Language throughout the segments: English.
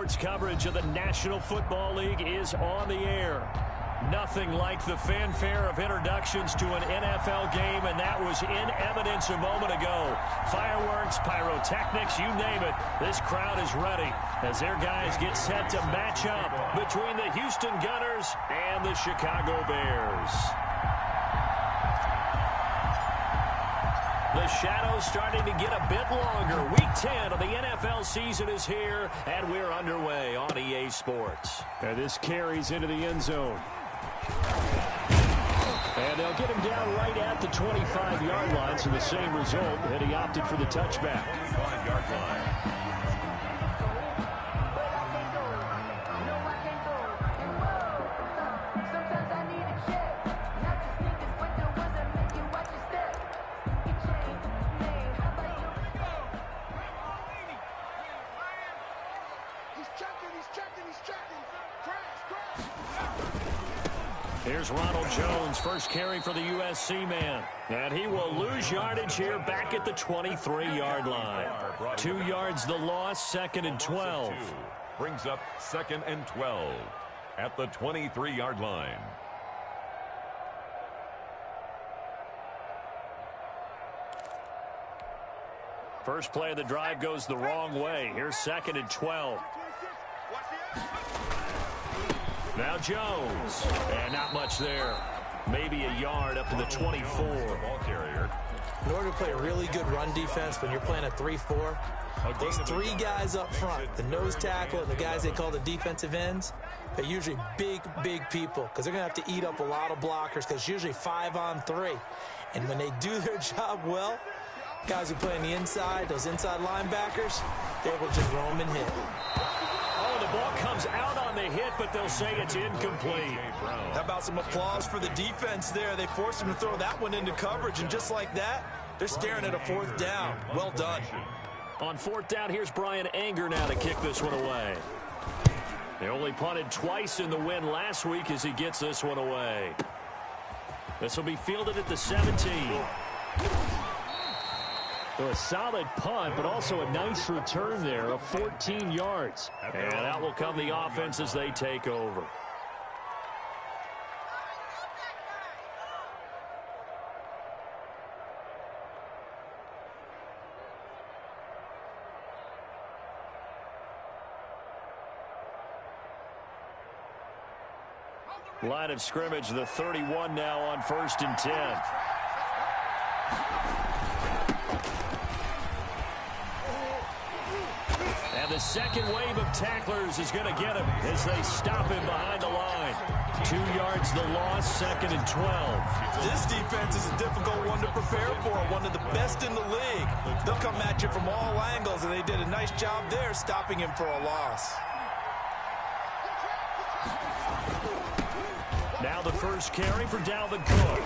Sports coverage of the National Football League is on the air. Nothing like the fanfare of introductions to an NFL game, and that was in evidence a moment ago. Fireworks, pyrotechnics, you name it. This crowd is ready as their guys get set to match up between the Houston Gunners and the Chicago Bears. The shadow's starting to get a bit longer. Week 10 of the NFL season is here, and we're underway on EA Sports. And this carries into the end zone. And they'll get him down right at the 25-yard line, so the same result, and he opted for the touchback. 25-yard line. Here's Ronald Jones, first carry for the USC man. And he will lose yardage here back at the 23-yard line. 2 yards the loss, 2nd and 12. Brings up 2nd and 12 at the 23-yard line. First play of the drive goes the wrong way. Here's 2nd and 12. Now Jones, and not much there. Maybe a yard up to the 24. Ball carrier. In order to play a really good run defense when you're playing a 3-4, those 3 guys up front, the nose tackle and the guys they call the defensive ends, they're usually big people because they're going to have to eat up a lot of blockers because it's usually 5-on-3. And when they do their job well, guys who play on the inside, those inside linebackers, they're able to just roam and hit. The ball comes out on the hit, but they'll say it's incomplete. How about some applause for the defense there? They forced him to throw that one into coverage, and just like that, they're staring at a 4th down. Well done. On 4th down, here's Brian Anger now to kick this one away. They only punted twice in the win last week as he gets this one away. This will be fielded at the 17. So a solid punt, but also a nice return there of 14 yards. And out will come the offense as they take over. Line of scrimmage, the 31 now on 1st and 10. And the second wave of tacklers is going to get him as they stop him behind the line. 2 yards the loss, 2nd and 12. This defense is a difficult one to prepare for, one of the best in the league. They'll come at you from all angles, and they did a nice job there stopping him for a loss. Now the first carry for Dalvin Cook.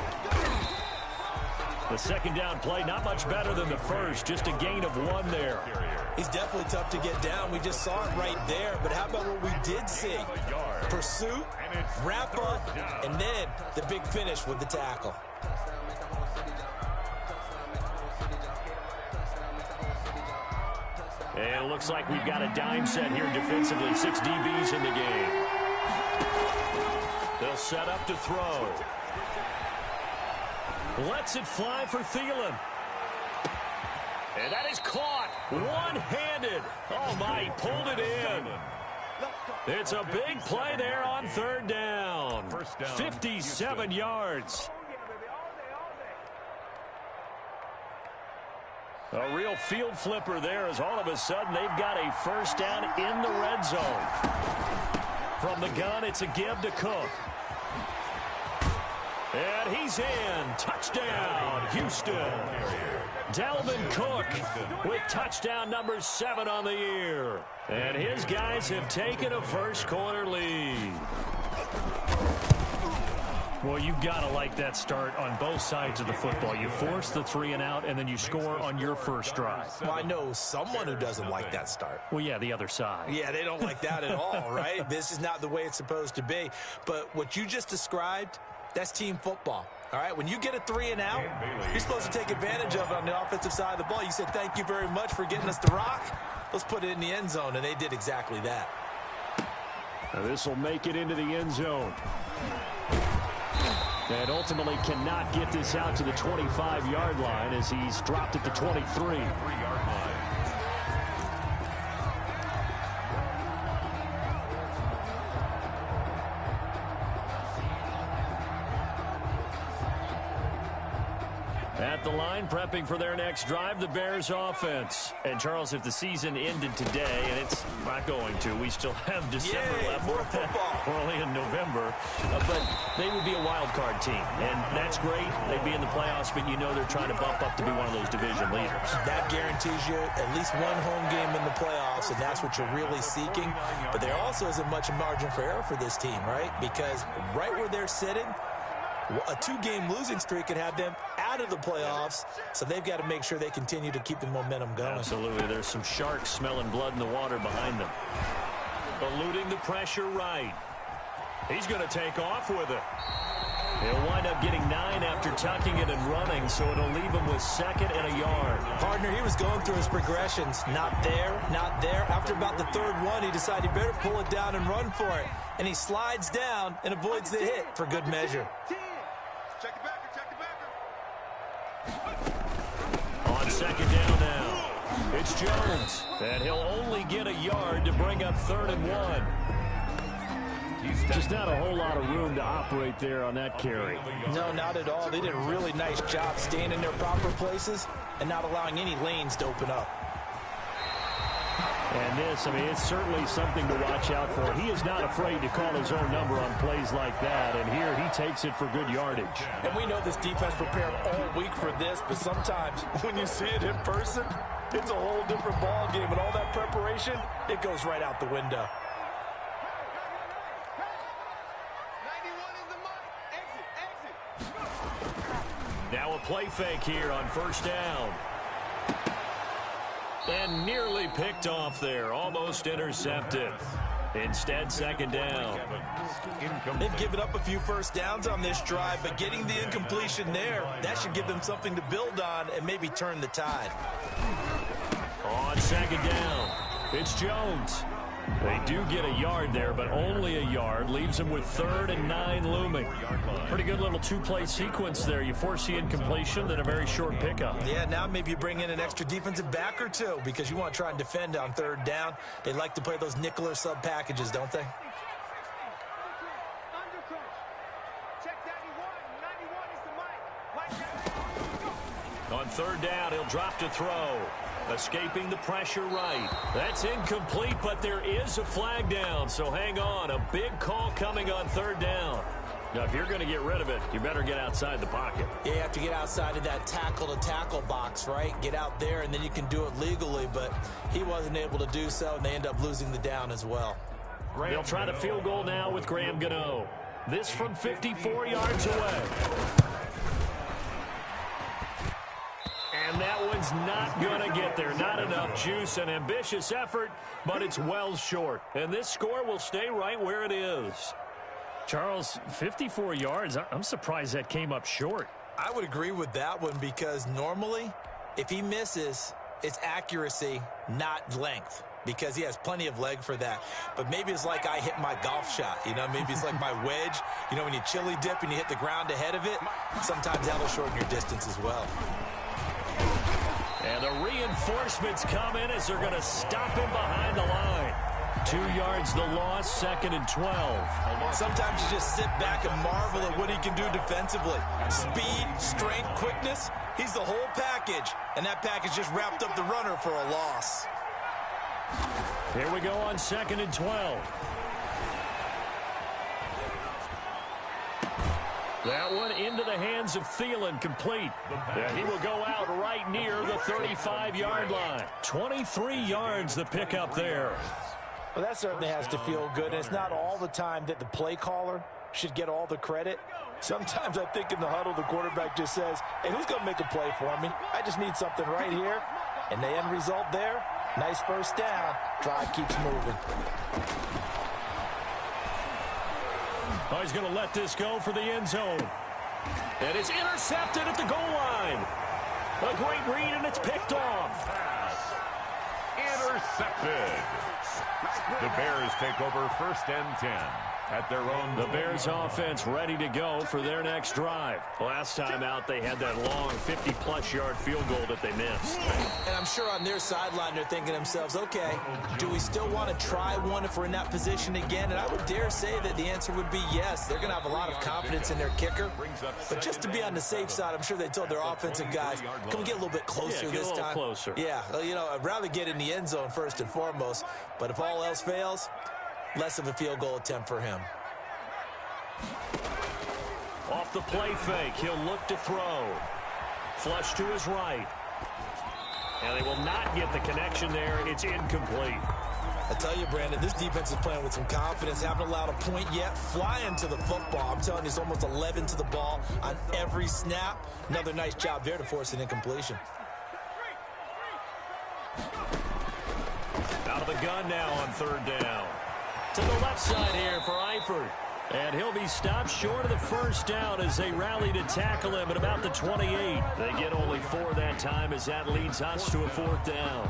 The 2nd down play, not much better than the first, just a gain of 1 there. He's definitely tough to get down. We just saw it right there. But how about what we did see? Pursuit, wrap up, and then the big finish with the tackle. And it looks like we've got a dime set here defensively. 6 DBs in the game. They'll set up to throw. Lets it fly for Thielen. And that is caught one-handed. Oh, my, he pulled it in. It's a big play there on 3rd down. 57 yards. A real field flipper there as all of a sudden they've got a 1st down in the red zone. From the gun, it's a give to Cook. And he's in. Touchdown, Houston. Dalvin Cook with touchdown number 7 on the year. And his guys have taken a first-quarter lead. Well, you've got to like that start on both sides of the football. You force the 3 and out, and then you score on your first drive. Well, I know someone who doesn't like that start. Well, yeah, the other side. Yeah, they don't like that at all, right? This is not the way it's supposed to be. But what you just described, that's team football. All right, when you get a 3 and out, you're supposed to take advantage of it on the offensive side of the ball. You said, thank you very much for getting us the rock. Let's put it in the end zone, and they did exactly that. Now this will make it into the end zone. And ultimately cannot get this out to the 25-yard line as he's dropped at the 23. 3-yard line. At the line, prepping for their next drive, the Bears offense. And, Charles, if the season ended today, and it's not going to, we still have December left. More football. We're only in November. But they would be a wild card team. And that's great. They'd be in the playoffs, but you know they're trying to bump up to be one of those division leaders. That guarantees you at least one home game in the playoffs, and that's what you're really seeking. But there also isn't much margin for error for this team, right? Because right where they're sitting, a 2-game losing streak could have them out of the playoffs, so they've got to make sure they continue to keep the momentum going. Absolutely. There's some sharks smelling blood in the water behind them. Eluding the pressure right. He's going to take off with it. He'll wind up getting 9 after tucking it and running, so it'll leave him with 2nd and a yard. Partner, he was going through his progressions. Not there, not there. After about the 3rd one, he decided he better pull it down and run for it. And he slides down and avoids the hit for good measure. Check the backer, check the backer. On 2nd down now, it's Jones. And he'll only get a yard to bring up 3rd and 1. Just not a whole lot of room to operate there on that carry. No, not at all. They did a really nice job staying in their proper places and not allowing any lanes to open up. And this, I mean, it's certainly something to watch out for. He is not afraid to call his own number on plays like that, and here he takes it for good yardage. And we know this defense prepared all week for this, but sometimes when you see it in person, it's a whole different ball game, and all that preparation, it goes right out the window. 91 is the money. Exit. Now a play fake here on 1st down. And nearly picked off there, almost intercepted. Instead, 2nd down. They've given up a few first downs on this drive, but getting the incompletion there, that should give them something to build on and maybe turn the tide. On 2nd down, it's Jones. They do get a yard there, but only a yard. Leaves them with 3rd and 9 looming. Pretty good little 2-play sequence there. You force the incompletion, then a very short pickup. Yeah, now maybe you bring in an extra defensive back or two because you want to try and defend on 3rd down. They like to play those nickel or sub packages, don't they? Check 91. 91 is the mic. On 3rd down, he'll drop to throw. Escaping the pressure right. That's incomplete, but there is a flag down, so hang on. A big call coming on 3rd down. Now, if you're going to get rid of it, you better get outside the pocket. Yeah, you have to get outside of that tackle-to-tackle box, right? Get out there, and then you can do it legally, but he wasn't able to do so, and they end up losing the down as well. They'll try to field goal now with Graham Gano. This from 54 yards away. And that one's not going to get there. Not enough juice. An ambitious effort, but it's well short. And this score will stay right where it is. Charles, 54 yards. I'm surprised that came up short. I would agree with that one because normally, if he misses, it's accuracy, not length, because he has plenty of leg for that. But maybe it's like I hit my golf shot. You know, maybe it's like my wedge. You know, when you chili dip and you hit the ground ahead of it, sometimes that'll shorten your distance as well. And the reinforcements come in as they're going to stop him behind the line. 2 yards the loss, 2nd and 12. Sometimes you just sit back and marvel at what he can do defensively. Speed, strength, quickness, he's the whole package. And that package just wrapped up the runner for a loss. Here we go on 2nd and 12. That one into the hands of Thielen, complete. And he will go out right near the 35-yard line. 23 yards the pickup there. Well, that certainly has to feel good. And it's not all the time that the play caller should get all the credit. Sometimes I think in the huddle, the quarterback just says, hey, who's going to make a play for me? I just need something right here. And the end result there, nice 1st down. Drive keeps moving. Oh, he's going to let this go for the end zone. And it's intercepted at the goal line. A great read, and it's picked off. Intercepted. intercepted. The Bears take over 1st and 10 at their own. The Bears offense ready to go for their next drive. Last time out, they had that long 50-plus yard field goal that they missed. And I'm sure on their sideline, they're thinking to themselves, okay, do we still want to try one if we're in that position again? And I would dare say that the answer would be yes. They're going to have a lot of confidence in their kicker. But just to be on the safe side, I'm sure they told their offensive guys, can we get a little bit closer this time? Closer. Yeah, you know, I'd rather get in the end zone first and foremost. But if all else fails, less of a field goal attempt for him. Off the play fake, he'll look to throw. Flush to his right. And they will not get the connection there. It's incomplete. I tell you, Brandon, this defense is playing with some confidence. Haven't allowed a point yet. Flying to the football. I'm telling you, it's almost 11 to the ball on every snap. Another nice job there to force an incompletion. Out of the gun now on 3rd down. To the left side here for Eifert. And he'll be stopped short of the 1st down as they rally to tackle him at about the 28. They get only 4 that time as that leads us to a 4th down.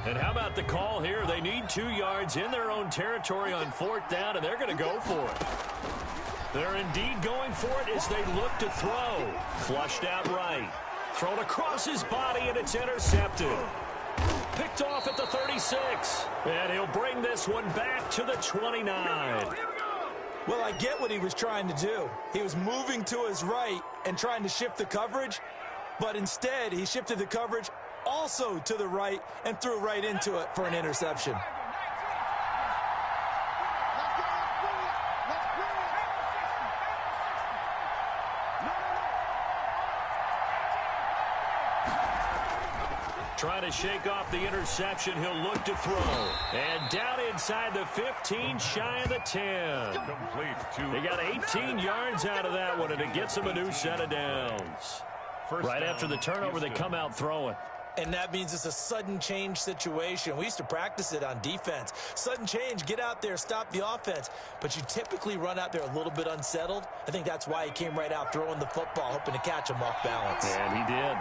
And how about the call here? They need 2 yards in their own territory on 4th down, and they're going to go for it. They're indeed going for it as they look to throw. Flushed out right. Thrown across his body, and it's intercepted. Picked off at the 36. And he'll bring this one back to the 29. Well, I get what he was trying to do. He was moving to his right and trying to shift the coverage, but instead he shifted the coverage also to the right and threw right into it for an interception. Trying to shake off the interception. He'll look to throw. And down inside the 15, shy of the 10. They got 18 yards out of that one, and it gets them a new set of downs. Right after the turnover, they come out throwing. And that means it's a sudden change situation. We used to practice it on defense. Sudden change, get out there, stop the offense. But you typically run out there a little bit unsettled. I think that's why he came right out throwing the football, hoping to catch him off balance. And he did.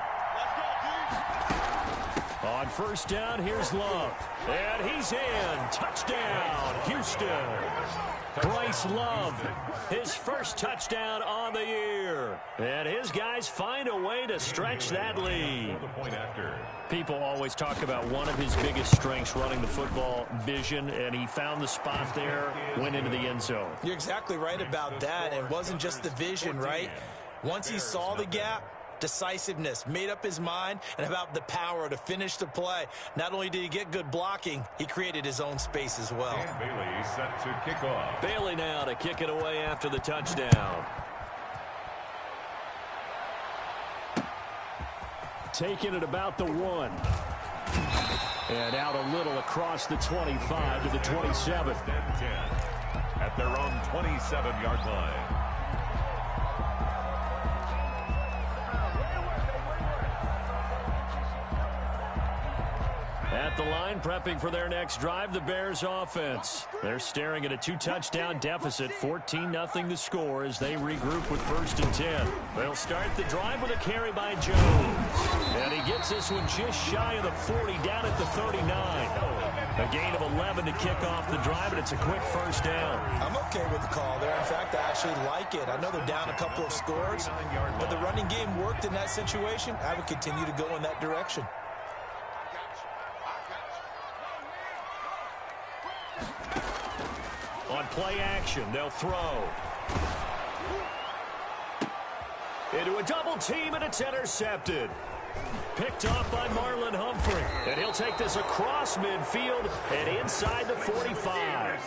On 1st down, here's Love. And he's in. Touchdown, Houston. Bryce Love, his first touchdown on the year. And his guys find a way to stretch that lead. People always talk about one of his biggest strengths running the football, vision, and he found the spot there, went into the end zone. You're exactly right about that. It wasn't just the vision, right? Once he saw the gap, decisiveness, made up his mind, and about the power to finish the play. Not only did he get good blocking, he created his own space as well. And Bailey set to kick off. Bailey now to kick it away after the touchdown. Taking it about the 1. And out a little across the 25 to the 27. At their own 27-yard line. At the line, prepping for their next drive, the Bears offense. They're staring at a 2-touchdown deficit, 14-0 the score as they regroup with 1st and 10. They'll start the drive with a carry by Jones. And he gets this one just shy of the 40, down at the 39. A gain of 11 to kick off the drive, and it's a quick 1st down. I'm okay with the call there. In fact, I actually like it. I know they're down a couple of scores, but the running game worked in that situation. I would continue to go in that direction. On play action, they'll throw. Into a double team, and it's intercepted. Picked off by Marlon Humphrey. And he'll take this across midfield and inside the 45.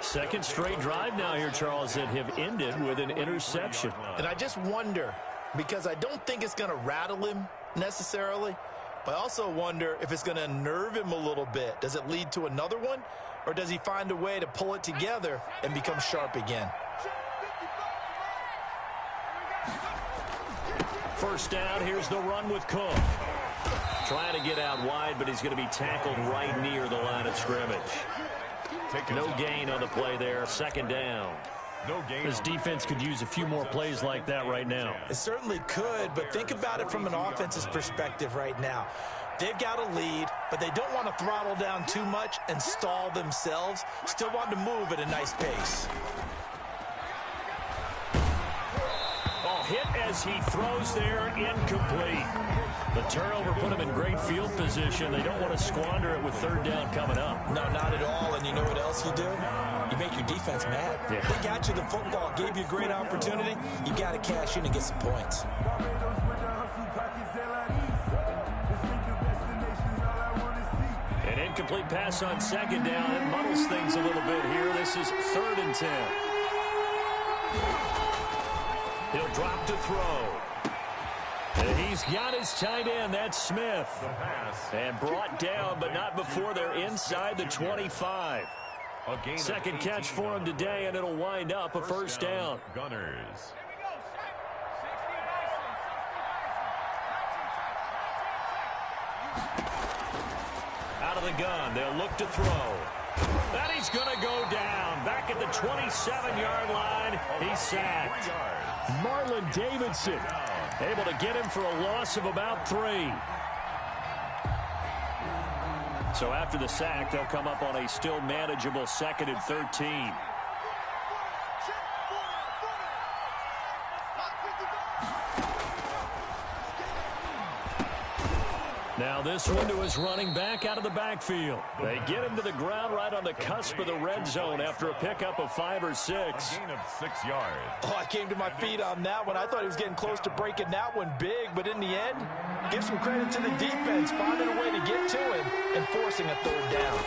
Second straight drive now here, Charles, that have ended with an interception. And I just wonder, because I don't think it's going to rattle him necessarily, but I also wonder if it's going to unnerve him a little bit. Does it lead to another one? Or does he find a way to pull it together and become sharp again? 1st down, here's the run with Cook. Trying to get out wide, but he's going to be tackled right near the line of scrimmage. No gain on the play there, 2nd down. No gain. This defense could use a few more plays like that right now. It certainly could, but think about it from an offense's perspective right now. They've got a lead, but they don't want to throttle down too much and stall themselves. Still want to move at a nice pace. Oh, hit as he throws there, incomplete. The turnover put him in great field position. They don't want to squander it with third down coming up. No, not at all. And you know what else you do? You make your defense mad. Yeah. They got you the football, gave you a great opportunity. You got to cash in and get some points. An incomplete pass on second down. It muddles things a little bit here. This is 3rd and 10. He'll drop to throw. And he's got his tight end. That's Smith. And brought down, but not before they're inside the 25. Second catch for him today, and it'll wind up a first down. Gunners. Out of the gun, they'll look to throw. And he's going to go down. Back at the 27-yard line, he's sacked. Marlon Davidson able to get him for a loss of about 3. So after the sack, they'll come up on a still manageable 2nd and 13. Now this one to his running back out of the backfield. They get him to the ground right on the cusp of the red zone after a pickup of 5 or 6. A gain of 6 yards. Oh, I came to my feet on that one. I thought he was getting close to breaking that one big, but in the end, give some credit to the defense, finding a way to get to him and forcing a 3rd down.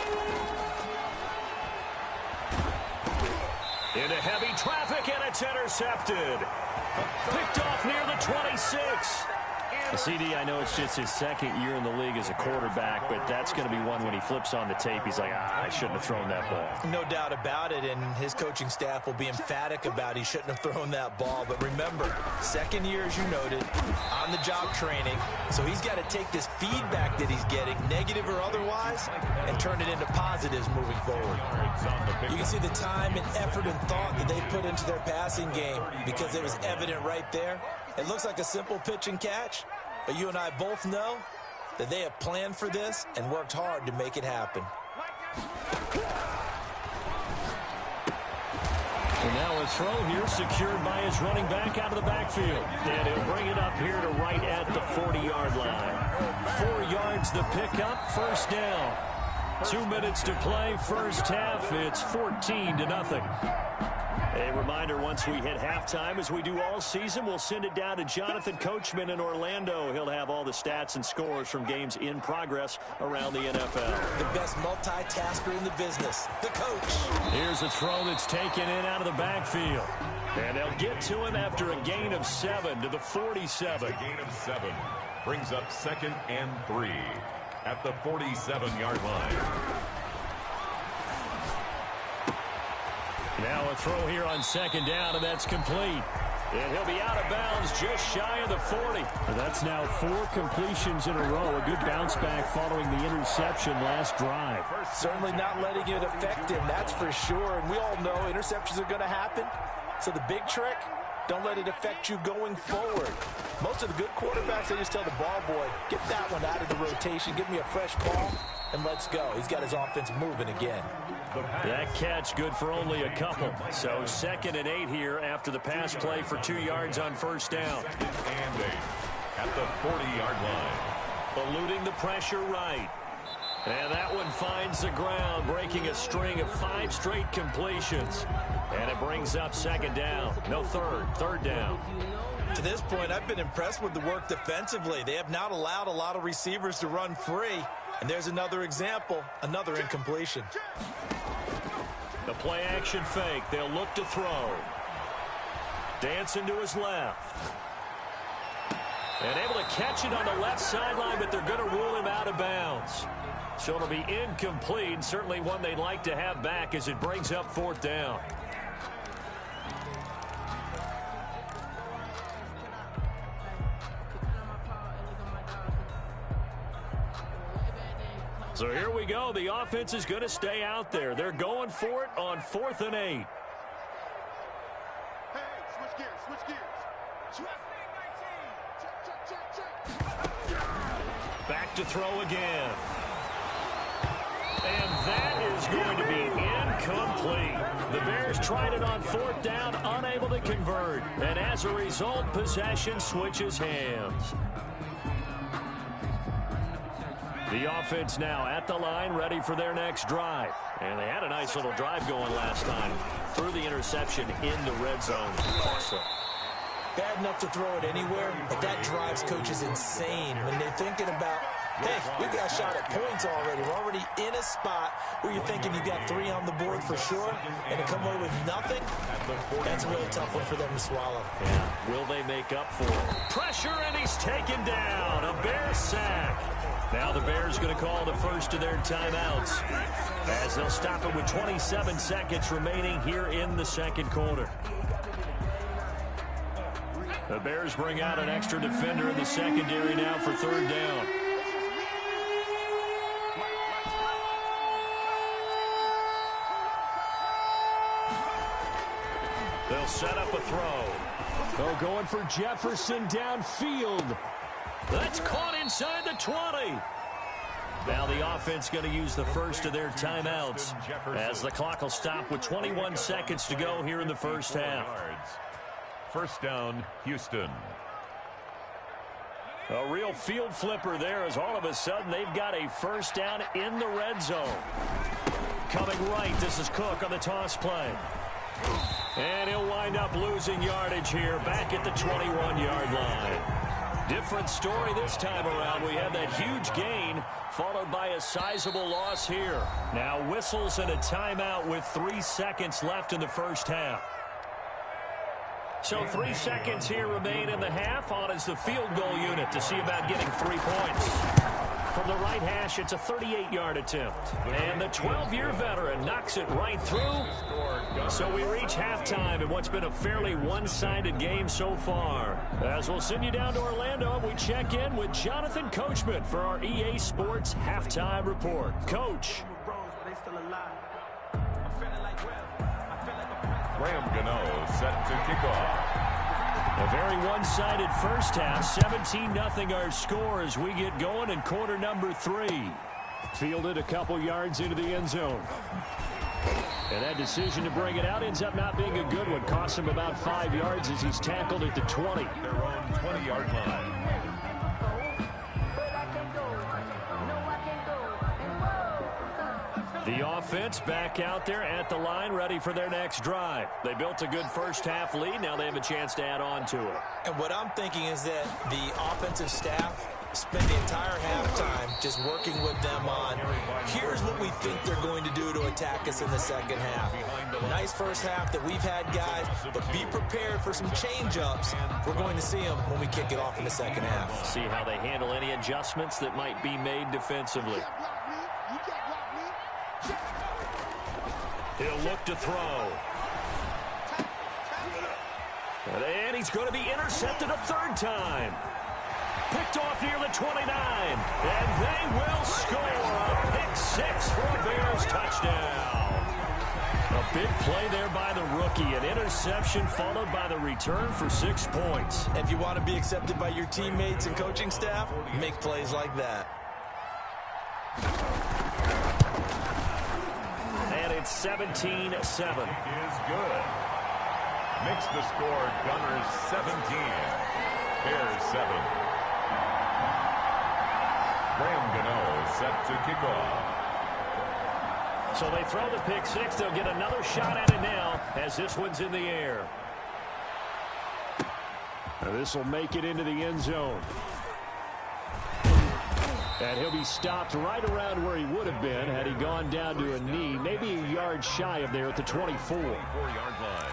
Into heavy traffic, and it's intercepted. Picked off near the 26. CD, I know it's just his 2nd year in the league as a quarterback, but that's going to be one when he flips on the tape, he's like, I shouldn't have thrown that ball. No doubt about it, and his coaching staff will be emphatic about he shouldn't have thrown that ball. But remember, 2nd year, as you noted, on-the-job training, so he's got to take this feedback that he's getting, negative or otherwise, and turn it into positives moving forward. You can see the time and effort and thought that they put into their passing game because it was evident right there. It looks like a simple pitch and catch, but you and I both know that they have planned for this and worked hard to make it happen. And now a throw here secured by his running back out of the backfield. And he'll bring it up here to right at the 40-yard line. 4 yards the pickup, first down. 2 minutes to play, first half. It's 14-0. A reminder, once we hit halftime, as we do all season, we'll send it down to Jonathan Coachman in Orlando. He'll have all the stats and scores from games in progress around the NFL. The best multitasker in the business, the coach. Here's a throw that's taken in out of the backfield. And they'll get to him after a gain of 7 to the 47. A gain of 7 brings up 2nd and 3 at the 47-yard line. Now a throw here on 2nd down, and that's complete. And he'll be out of bounds just shy of the 40. That's now 4 completions in a row. A good bounce back following the interception last drive. Certainly not letting it affect him, that's for sure. And we all know interceptions are going to happen. So the big trick, don't let it affect you going forward. Most of the good quarterbacks, they just tell the ball boy, get that one out of the rotation, give me a fresh ball, and let's go. He's got his offense moving again. That catch good for only a couple. So 2nd and 8 here after the pass play for 2 yards on first down. And 8 at the 40-yard line. Eluding the pressure right. And that one finds the ground, breaking a string of 5 straight completions. And it brings up 2nd down. No, third down. To this point, I've been impressed with the work defensively. They have not allowed a lot of receivers to run free. And there's another example, another incompletion. The play action fake. They'll look to throw. Dancing to his left. And able to catch it on the left sideline, but they're going to rule him out of bounds. So it'll be incomplete. Certainly one they'd like to have back as it brings up 4th down. So here we go. The offense is going to stay out there. They're going for it on 4th and 8. Back to throw again. And that is going to be incomplete. The Bears tried it on 4th down, unable to convert. And as a result, possession switches hands. The offense now at the line, ready for their next drive. And they had a nice little drive going last time. Threw the interception in the red zone. Awesome. Bad enough to throw it anywhere, but that drives coaches insane when they're thinking about, hey, we got a shot at points already. We're already in a spot where you're thinking you got 3 on the board for sure, and to come away with nothing, that's a really tough one for them to swallow. Yeah, will they make up for it? Pressure, and he's taken down. A Bear sack. Now the Bears going to call the first of their timeouts as they'll stop it with 27 seconds remaining here in the second quarter. The Bears bring out an extra defender in the secondary now for 3rd down. They'll set up a throw. They're going for Jefferson downfield. That's caught inside the 20. Now the offense going to use the first of their timeouts as the clock will stop with 21 seconds to go here in the first half. 1st down, Houston. A real field flipper there as all of a sudden they've got a 1st down in the red zone. Coming right, this is Cook on the toss play. And he'll wind up losing yardage here back at the 21-yard line. Different story this time around. We had that huge gain followed by a sizable loss here. Now whistles and a timeout with 3 seconds left in the first half. So 3 seconds here remain in the half. On is the field goal unit to see about getting 3 points. From the right hash, it's a 38-yard attempt. And the 12-year veteran knocks it right through. So we reach halftime in what's been a fairly one-sided game so far. As we'll send you down to Orlando, we check in with Jonathan Coachman for our EA Sports Halftime Report. Coach. Graham Gano set to kick off. A very one-sided first half, 17-0 our score as we get going in quarter number 3. Fielded a couple yards into the end zone. And that decision to bring it out ends up not being a good one. Costs him about 5 yards as he's tackled at the 20. Their own 20-yard line. The offense back out there at the line, ready for their next drive. They built a good first half lead. Now they have a chance to add on to it. And what I'm thinking is that the offensive staff spent the entire halftime just working with them on, here's what we think they're going to do to attack us in the second half. Nice first half that we've had, guys, but be prepared for some change-ups. We're going to see them when we kick it off in the second half. See how they handle any adjustments that might be made defensively. He'll look to throw. And he's going to be intercepted a 3rd time. Picked off near the 29. And they will score a pick 6 for a Bears touchdown. A big play there by the rookie. An interception followed by the return for 6 points. If you want to be accepted by your teammates and coaching staff, make plays like that. And it's 17-7. Is good. Makes the score Gunners 17. Bears 7. Graham Gano set to kick off. So they throw the pick 6. They'll get another shot at it now as this one's in the air. This will make it into the end zone. And he'll be stopped right around where he would have been had he gone down to a knee, maybe a yard shy of there at the 24. 4-yard line.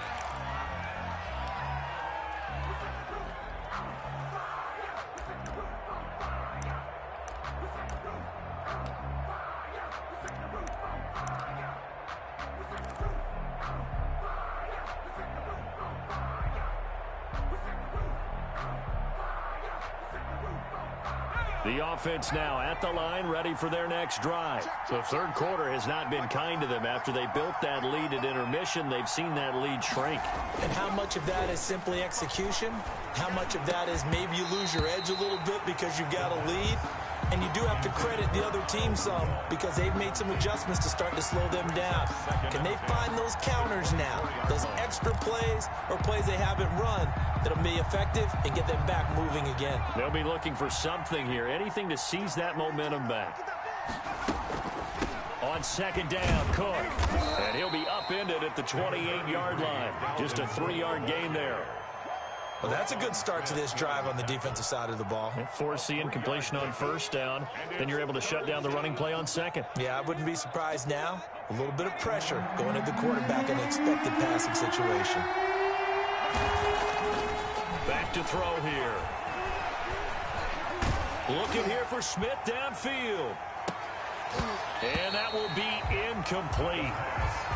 The offense now at the line, ready for their next drive. The third quarter has not been kind to them. After they built that lead at intermission, they've seen that lead shrink. And how much of that is simply execution? How much of that is maybe you lose your edge a little bit because you've got a lead? And you do have to credit the other team some because they've made some adjustments to start to slow them down. Can they find those counters now, those extra plays or plays they haven't run that'll be effective and get them back moving again? They'll be looking for something here, anything to seize that momentum back. On second down, Cook. And he'll be upended at the 28-yard line. Just a 3-yard gain there. Well, that's a good start to this drive on the defensive side of the ball. Forcing incompletion on first down. Then you're able to shut down the running play on second. Yeah, I wouldn't be surprised now. A little bit of pressure going at the quarterback in an expected passing situation. Back to throw here. Looking here for Smith downfield. And that will be incomplete.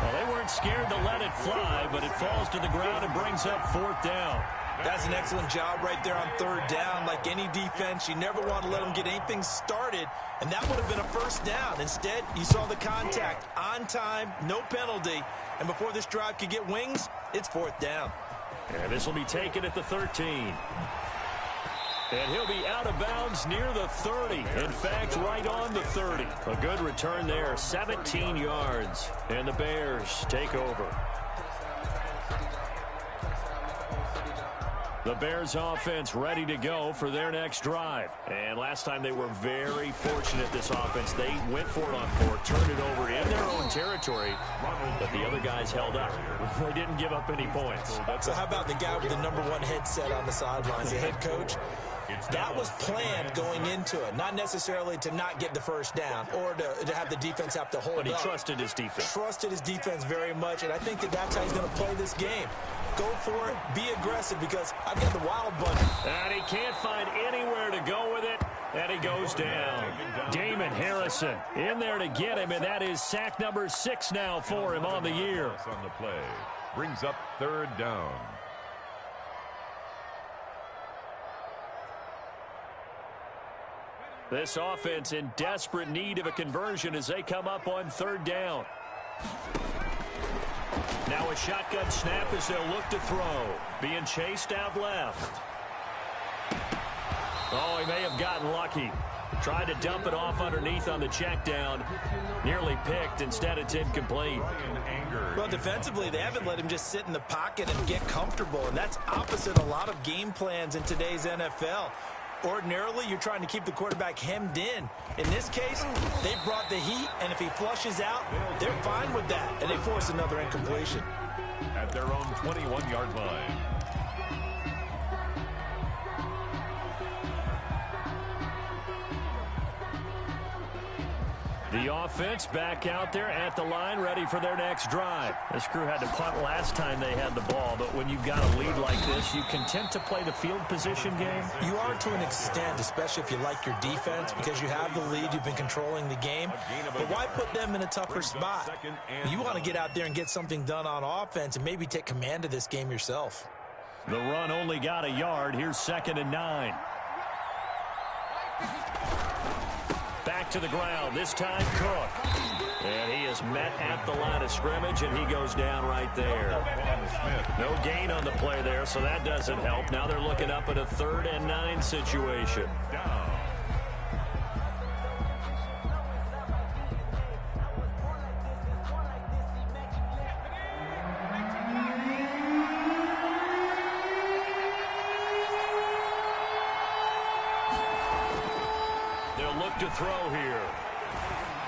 Well, they weren't scared to let it fly, but it falls to the ground and brings up fourth down. That's an excellent job right there on third down. Like any defense, you never want to let them get anything started, and that would have been a first down. Instead, you saw the contact on time, no penalty, and before this drive could get wings, it's fourth down. And this will be taken at the 13. And he'll be out of bounds near the 30. In fact, right on the 30. A good return there, 17 yards. And the Bears take over. The Bears offense ready to go for their next drive. And last time they were very fortunate, this offense. They went for it on fourth, turned it over in their own territory, but the other guys held up. They didn't give up any points. So how about the guy with the #1 headset on the sidelines, the head coach? That was planned going into it, not necessarily to not get the first down or to have the defense have to hold up. But he trusted his defense. Trusted his defense very much, and I think that's how he's going to play this game. Go for it, be aggressive, because I've got the wild bunch. And he can't find anywhere to go with it, and he goes down. Damon Harrison in there to get him, and that is sack number 6 now for him on the year. On the play, brings up third down. This offense in desperate need of a conversion as they come up on third down. Now a shotgun snap as they'll look to throw. Being chased out left. Oh, he may have gotten lucky. Tried to dump it off underneath on the check down. Nearly picked. Instead, it's incomplete. Well, defensively, they haven't let him just sit in the pocket and get comfortable, and that's opposite a lot of game plans in today's NFL. Ordinarily, you're trying to keep the quarterback hemmed in. In this case, they brought the heat, and if he flushes out, they're fine with that, and they force another incompletion. At their own 21-yard line. The offense back out there at the line, ready for their next drive. This crew had to punt last time they had the ball, but when you've got a lead like this, you content to play the field position game? You are to an extent, especially if you like your defense, because you have the lead, you've been controlling the game. But why put them in a tougher spot? You want to get out there and get something done on offense and maybe take command of this game yourself. The run only got a yard. Here's 2nd and 9. Back to the ground, this time Cook. And he is met at the line of scrimmage, and he goes down right there. No gain on the play there, so that doesn't help. Now they're looking up at a 3rd and 9 situation. To throw here.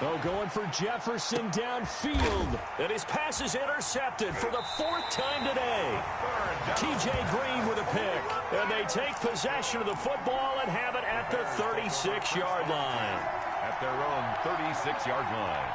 Oh, going for Jefferson downfield. And his pass is intercepted for the 4th time today. T.J. Green with a pick. And they take possession of the football and have it at the 36-yard line. At their own 36-yard line.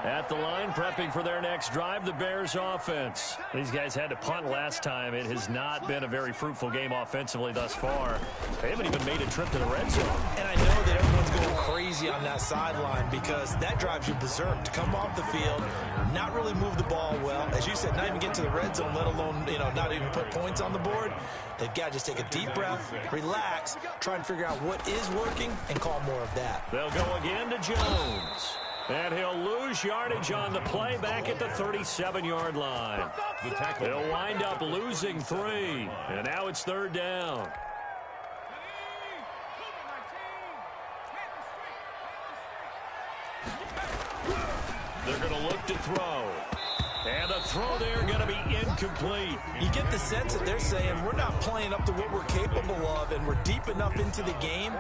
At the line, prepping for their next drive, the Bears offense. These guys had to punt last time. It has not been a very fruitful game offensively thus far. They haven't even made a trip to the red zone. And I know that everyone's going crazy on that sideline because that drives you berserk to come off the field, not really move the ball well. As you said, not even get to the red zone, let alone, not even put points on the board. They've got to just take a deep breath, relax, try and figure out what is working, and call more of that. They'll go again to Jones. And he'll lose yardage on the play back at the 37-yard line. They'll wind up losing 3. And now it's 3rd down. They're going to look to throw. And the throw there going to be incomplete. You get the sense that they're saying we're not playing up to what we're capable of, and we're deep enough into the game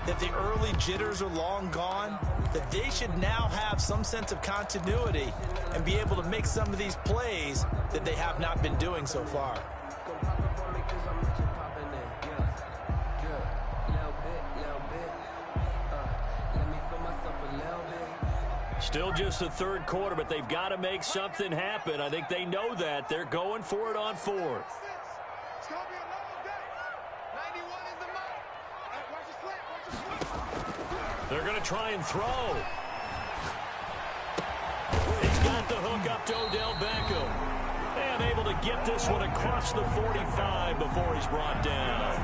that the early jitters are long gone, that they should now have some sense of continuity and be able to make some of these plays that they have not been doing so far. Still just the 3rd quarter, but they've got to make something happen. I think they know that. They're going for it on 4th. It's going to be a long day. 91 is the mark. Watch the slant. Watch the slant. They're going to try and throw. He's got the hook up to Odell Beckham. And able to get this one across the 45 before he's brought down.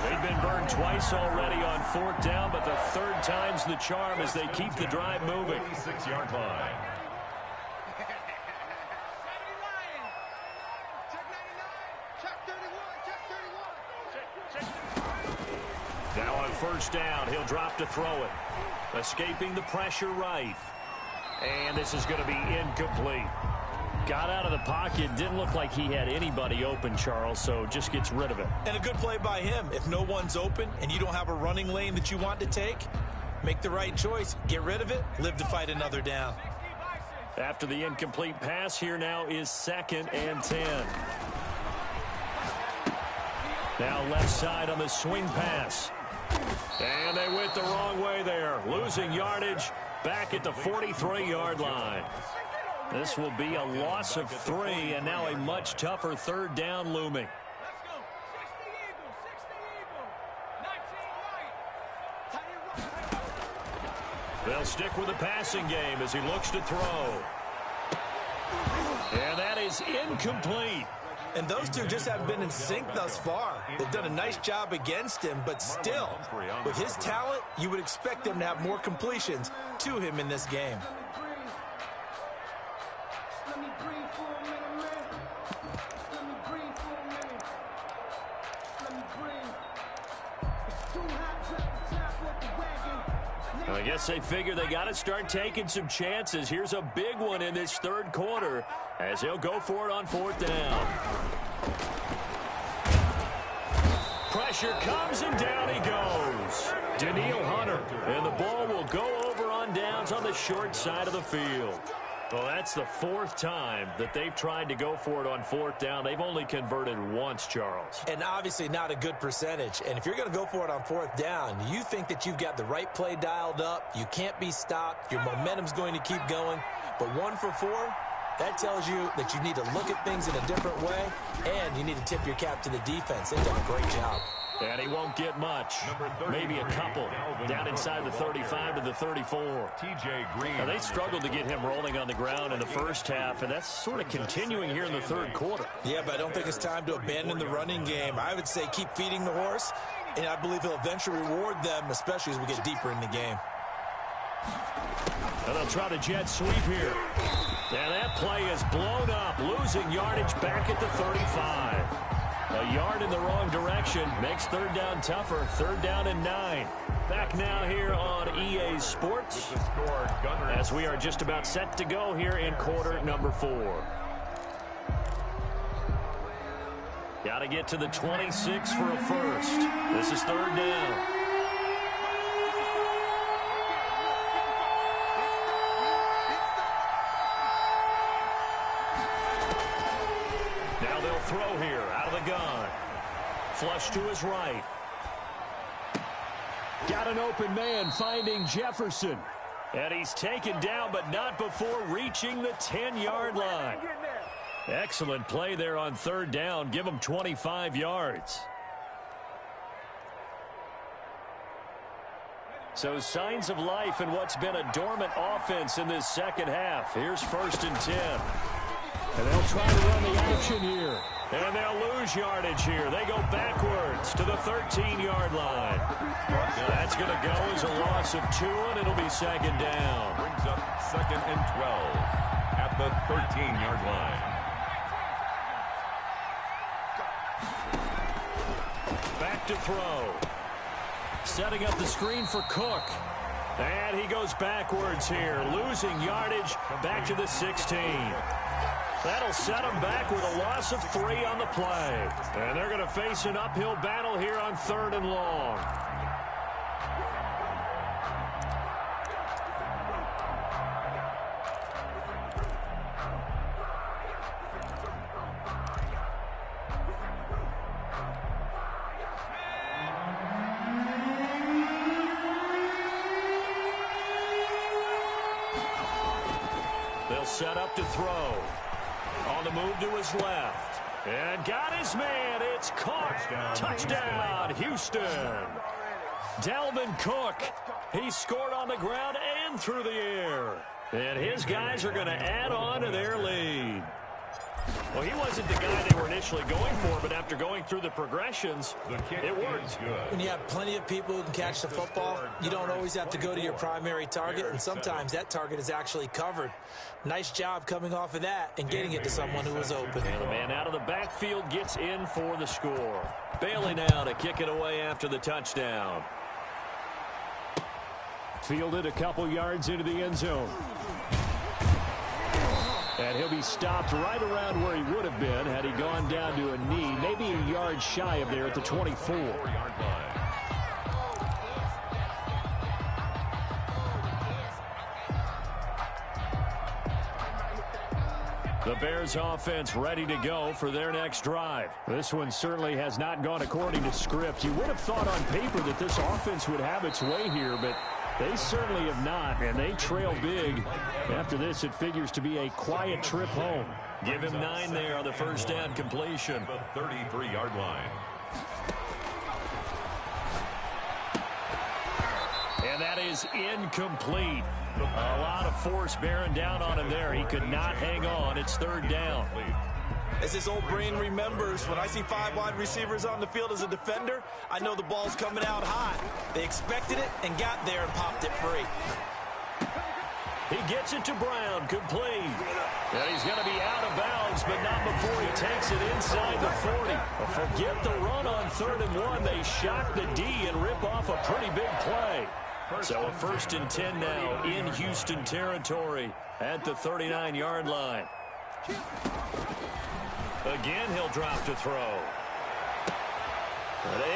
They've been burned twice already on 4th down, but the 3rd time's the charm as they keep the drive moving. 46-yard line. Now on 1st down, he'll drop to throw it. Escaping the pressure right. And this is going to be incomplete. Got out of the pocket, didn't look like he had anybody open, Charles, so just gets rid of it. And a good play by him. If no one's open and you don't have a running lane that you want to take, make the right choice. Get rid of it, live to fight another down. After the incomplete pass, here now is 2nd and 10. Now left side on the swing pass. And they went the wrong way there. Losing yardage back at the 43-yard line. This will be a loss of 3, and now a much tougher 3rd down looming. Let's go. 60 Eagles. 19 right. They'll stick with the passing game as he looks to throw. And that is incomplete. And those two just haven't been in sync thus far. They've done a nice job against him, but still, with his talent, you would expect them to have more completions to him in this game. I guess they figure they got to start taking some chances. Here's a big one in this 3rd quarter as he'll go for it on 4th down. Pressure comes and down he goes. Daniil Hunter, and the ball will go over on downs on the short side of the field. Well, that's the 4th time that they've tried to go for it on 4th down. They've only converted once, Charles. And obviously not a good percentage. And if you're going to go for it on 4th down, you think that you've got the right play dialed up. You can't be stopped. Your momentum's going to keep going. But 1 for 4, that tells you that you need to look at things in a different way, and you need to tip your cap to the defense. They've done a great job. And he won't get much. Maybe a couple. Down inside the 35 to the 34. Now, they struggled to get him rolling on the ground in the 1st half, and that's sort of continuing here in the 3rd quarter. Yeah, but I don't think it's time to abandon the running game. I would say keep feeding the horse, and I believe he'll eventually reward them, especially as we get deeper in the game. And they'll try the jet sweep here. And that play is blown up, losing yardage back at the 35. A yard in the wrong direction makes 3rd down tougher. 3rd down and 9. Back now here on EA Sports as we are just about set to go here in quarter number 4. Got to get to the 26 for a first. This is 3rd down. Now they'll throw here out of the gun. Flush to his right. Got an open man finding Jefferson. And he's taken down, but not before reaching the 10-yard line. Excellent play there on third down. Give him 25 yards. So signs of life in what's been a dormant offense in this second half. Here's 1st and 10. And they'll try to run the action here. And they'll lose yardage here. They go backwards to the 13-yard line. That's going to go as a loss of 2, and it'll be second down. Brings up 2nd and 12 at the 13-yard line. Back to throw. Setting up the screen for Cook. And he goes backwards here, losing yardage back to the 16. That'll set him back with a loss of 3 on the play. And they're going to face an uphill battle here on 3rd and long. They'll set up to throw. On the move to his left. And got his man. It's caught. Touchdown, Houston. Dalvin Cook. He scored on the ground and through the air. And his guys are going to add on to their lead. Well, he wasn't the guy they were initially going for, but after going through the progressions, it worked. When you have plenty of people who can catch the football, you don't always have to go to your primary target, and sometimes that target is actually covered. Nice job coming off of that and getting it to someone who was open. And the man out of the backfield gets in for the score. Bailey now to kick it away after the touchdown. Fielded a couple yards into the end zone. And he'll be stopped right around where he would have been had he gone down to a knee, maybe a yard shy of there at the 24-yard line. The Bears offense ready to go for their next drive. This one certainly has not gone according to script. You would have thought on paper that this offense would have its way here, but they certainly have not, and they trail big. After this, it figures to be a quiet trip home. Give him 9 there on the first down completion. The 33-yard line. And that is incomplete. A lot of force bearing down on him there. He could not hang on. It's 3rd down. As his old brain remembers, when I see 5 wide receivers on the field as a defender, I know the ball's coming out hot. They expected it and got there and popped it free. He gets it to Brown, complete. And he's going to be out of bounds, but not before he takes it inside the 40. Forget the run on 3rd and 1. They shock the D and rip off a pretty big play. So a 1st and 10 now in Houston territory at the 39-yard line. Again, he'll drop to throw.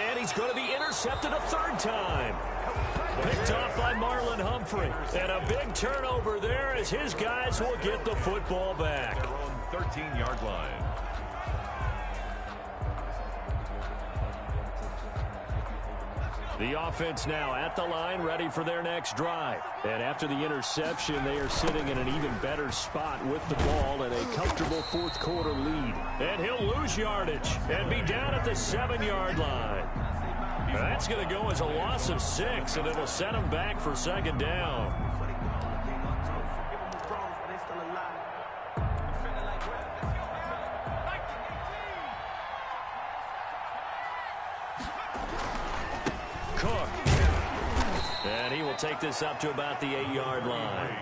And he's going to be intercepted a 3rd time. Picked off by Marlon Humphrey. And a big turnover there as his guys will get the football back. Their own 13-yard line. The offense now at the line, ready for their next drive. And after the interception, they are sitting in an even better spot with the ball and a comfortable 4th quarter lead. And he'll lose yardage and be down at the 7-yard line. That's going to go as a loss of 6, and it'll set him back for 2nd down. Cook. And he will take this up to about the 8-yard line.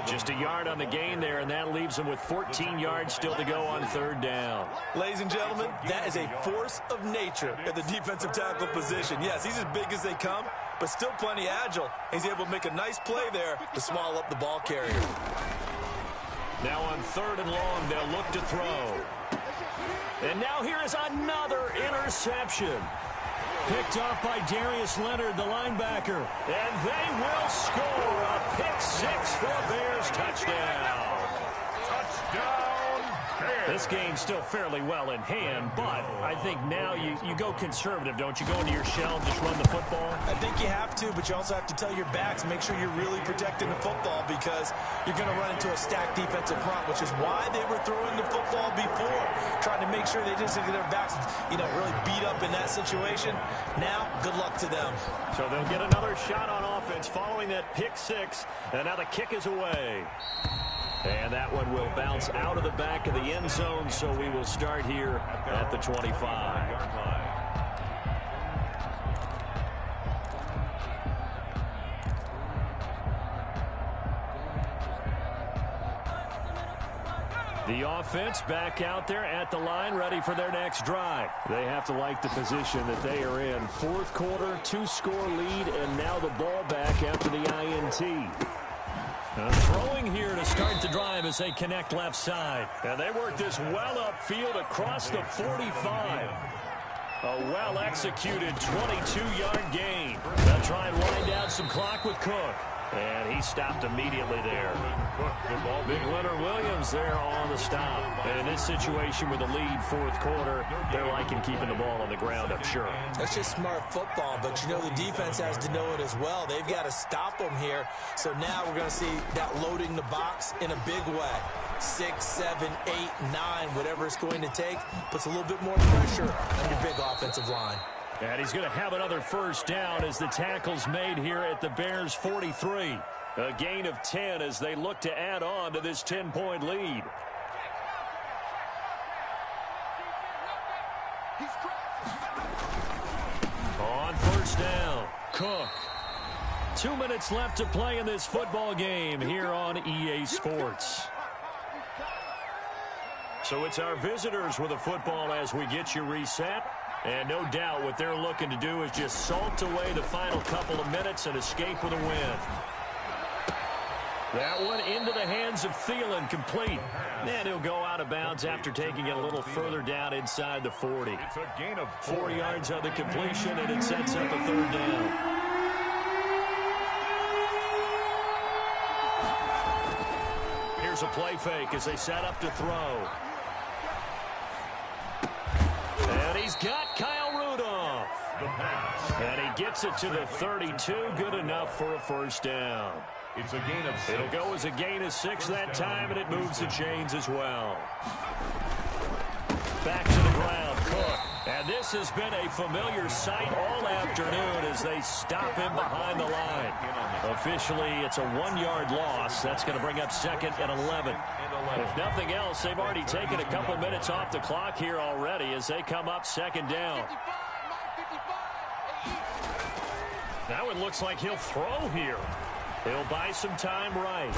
Just a yard on the gain there, and that leaves him with 14 yards still to go on 3rd down. Ladies and gentlemen, that is a force of nature at the defensive tackle position. Yes, he's as big as they come, but still plenty agile. He's able to make a nice play there to swallow up the ball carrier. Now on 3rd and long, they'll look to throw. And now here is another interception. Picked off by Darius Leonard, the linebacker. And they will score a pick 6 for Bears touchdown. Touchdown, Bears. This game's still fairly well in hand, but I think now you go conservative, don't you? Go into your shell and just run the football? I think you have to, but you also have to tell your backs, make sure you're really protecting the football because you're going to run into a stacked defensive front, which is why they were throwing the football before, trying to make sure they just get their backs, really beat up in that situation. Now, good luck to them. So they'll get another shot on offense following that pick six, and now the kick is away. And that one will bounce out of the back of the end zone, so we will start here at the 25. The offense back out there at the line, ready for their next drive. They have to like the position that they are in. Fourth quarter, 2-score lead, and now the ball back after the INT. Throwing here to start the drive as they connect left side. And they work this well upfield across the 45. A well-executed 22-yard gain. They'll try and wind down some clock with Cook. And he stopped immediately there. Big Leonard Williams there on the stop. And in this situation with the lead fourth quarter, they're liking keeping the ball on the ground, I'm sure. That's just smart football, but the defense has to know it as well. They've got to stop them here. So now we're going to see that loading the box in a big way. 6, 7, 8, 9, whatever it's going to take, puts a little bit more pressure on your big offensive line. And he's going to have another first down as the tackle's made here at the Bears' 43. A gain of 10 as they look to add on to this 10-point lead. On first down, Cook. 2 minutes left to play in this football game here on EA Sports. So it's our visitors with a football as we get you reset. And no doubt what they're looking to do is just salt away the final couple of minutes and escape with a win. That one into the hands of Thielen, complete. And he'll go out of bounds after taking it a little further down inside the 40. It's a gain of 4 yards on the completion, and it sets up a third down. Here's a play fake as they set up to throw. And he's got Kyle Rudolph. And he gets it to the 32. Good enough for a first down. It's a gain of 6. It'll go as a gain of 6 that time, and it moves the chains as well. Back to the ground, Cook. And this has been a familiar sight all afternoon as they stop him behind the line. Officially, it's a 1-yard loss. That's going to bring up second and 11. If nothing else, they've already taken a couple minutes off the clock here already as they come up second down. Now it looks like he'll throw here. He'll buy some time right.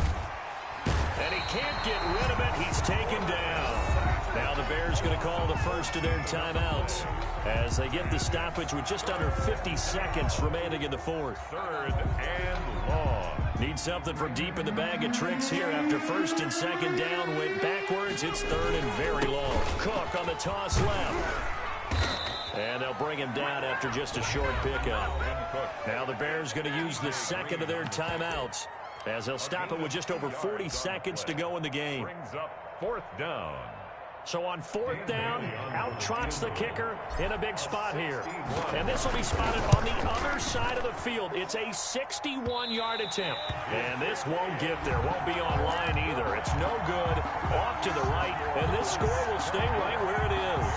And he can't get rid of it. He's taken down. Now the Bears going to call the first of their timeouts as they get the stoppage with just under 50 seconds remaining in the fourth. Third and long. Need something from deep in the bag of tricks here after first and second down went backwards. It's third and very long. Cook on the toss left. And they'll bring him down after just a short pickup. Now the Bears going to use the second of their timeouts as they'll stop it with just over 40 seconds to go in the game. Brings up fourth down. So on fourth down, out trots the kicker in a big spot here. And this will be spotted on the other side of the field. It's a 61-yard attempt. And this won't get there. Won't be on line either. It's no good. Off to the right. And this score will stay right where it is.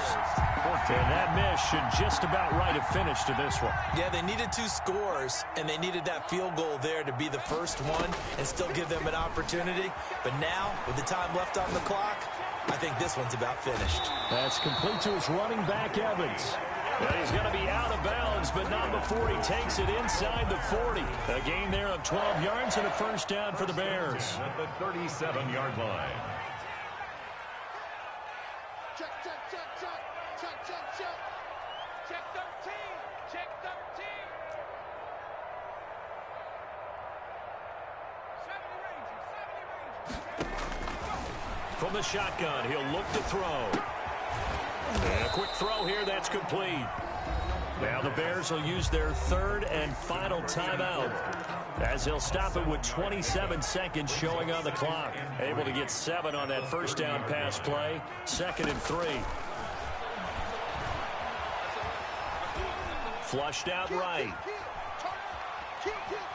And that miss should just about right have finished to this one. Yeah, they needed 2 scores, and they needed that field goal there to be the first one and still give them an opportunity. But now, with the time left on the clock, I think this one's about finished. That's complete to his running back, Evans. And he's going to be out of bounds, but not before he takes it inside the 40. A gain there of 12 yards and a first down for the Bears. At the 37-yard line. Check, check, check, check. Check, check, check. Check 13. Check 13. 70 Rangers. From the shotgun, he'll look to throw. And a quick throw here, that's complete. Now the Bears will use their third and final timeout as they'll stop it with 27 seconds showing on the clock. Able to get 7 on that first down pass play. 2nd and 3. Flushed out right.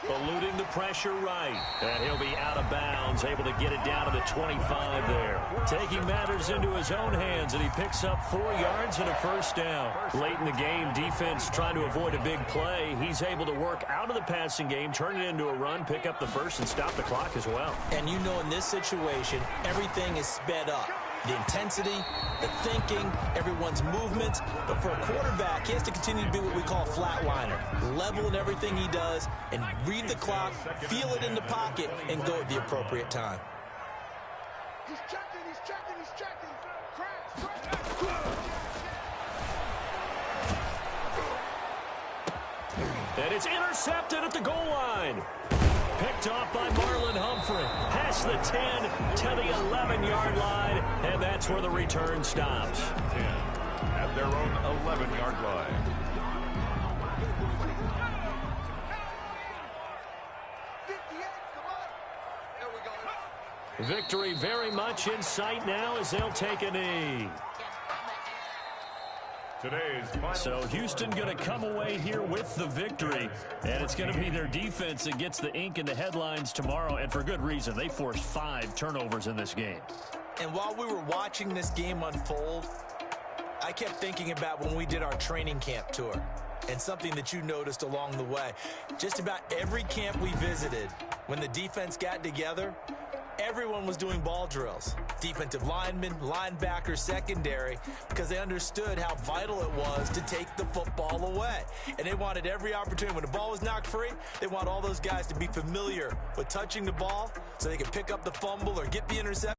Eluding the pressure right. And he'll be out of bounds, able to get it down to the 25 there. Taking matters into his own hands, and he picks up 4 yards and a first down. Late in the game, defense trying to avoid a big play. He's able to work out of the passing game, turn it into a run, pick up the first, and stop the clock as well. And you know in this situation, everything is sped up. The intensity, the thinking, everyone's movements. But for a quarterback, he has to continue to be what we call a flatliner. Level in everything he does and read the clock, feel it in the pocket, and go at the appropriate time. He's checking, he's checking, he's checking. Crash. And it's intercepted at the goal line. Picked off by Marlon Humphrey. Past the 10 to the 11-yard line, and that's where the return stops. 10 at their own 11-yard line. Victory very much in sight now as they'll take a knee. So Houston going to come away here with the victory, and it's going to be their defense that gets the ink in the headlines tomorrow, and for good reason. They forced 5 turnovers in this game. And while we were watching this game unfold, I kept thinking about when we did our training camp tour and something that you noticed along the way. Just about every camp we visited, when the defense got together, everyone was doing ball drills. Defensive linemen, linebackers, secondary, because they understood how vital it was to take the football away. And they wanted every opportunity. When the ball was knocked free, they want all those guys to be familiar with touching the ball so they could pick up the fumble or get the interception.